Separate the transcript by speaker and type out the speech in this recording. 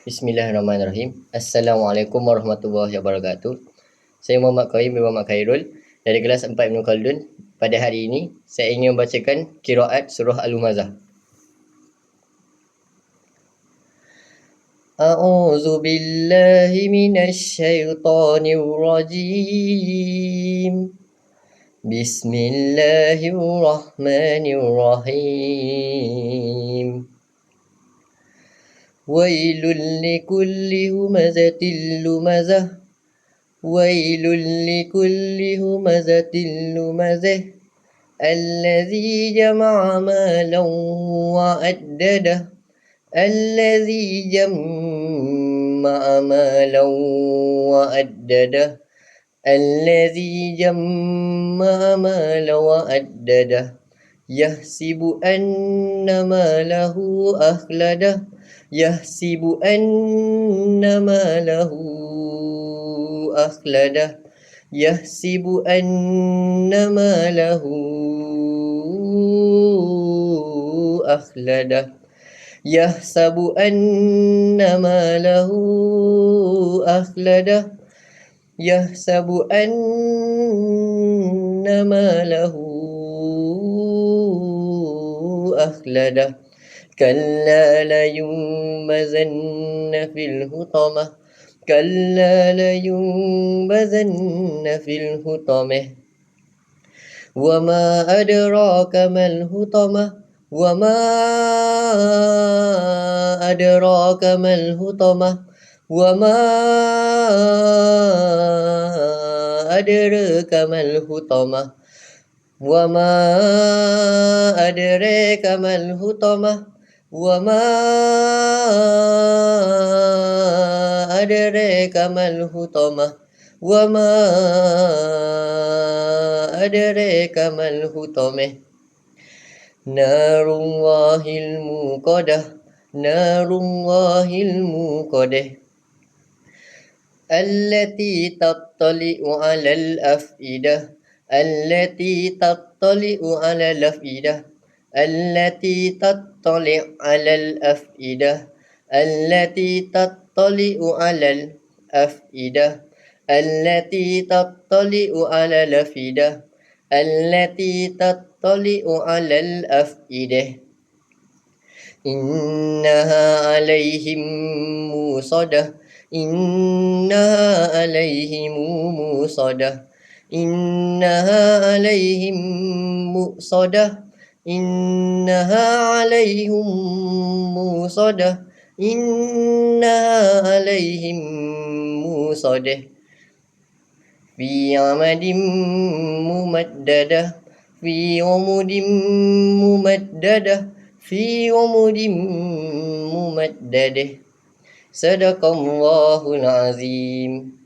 Speaker 1: Bismillahirrahmanirrahim. Assalamualaikum warahmatullahi wabarakatuh. Saya Muhammad Qayyim bin Muhammad Khairul dari kelas 4 Ibnu Khaldun. Pada hari ini, saya ingin membacakan qiraat surah Al-Humazah. A'udzu billahi minasy syaithanir rajim. Bismillahirrahmanirrahim. Wailul likulli humazatil lumazah. Wailul likulli humazatil lumazah. Allazi jama'a malan wa addadah. Allazi jama'a malan wa addadah. Allazi jama'a malan wa addadah. Yahsibu anna malahu akhladah. Yahsibu anna malahu akhladah. Yahsibu anna malahu akhladah. Yahsabu anna malahu akhladah. Yahsabu anna malahu akhladah. Kalla layunbazanna fil hutamah. Kalla layunbazanna fil hutamah. Wa ma adraka mal hutamah. Wa ma adraka mal hutamah. Wa ma adraka mal hutamah. Wa ma adraka mal hutamah. Wa ma adraka mal hutamah. Wa ma adraka mal hutamah. Narullahil muqadah. Narullahil muqadah. Allati tattali'u 'alal af'idah. Allati tattali'u 'alal af'idah. Allati tattali'u 'alal af'idah. Allati tattali'u 'alal af'idah. Allati tattali'u 'alal af'idah. Allati tattali'u 'alal af'idah. Innaha 'alaihim musadah. Innaha 'alaihim musadah. Innaha 'alaihim musadah. Innaha 'alaihim musadah. Innaha 'alaihim musadah. Fi 'amadin mumaddadah. Fi 'umudin mumaddadah. Fi 'umudin mumaddadah. Sadaqallahul azim.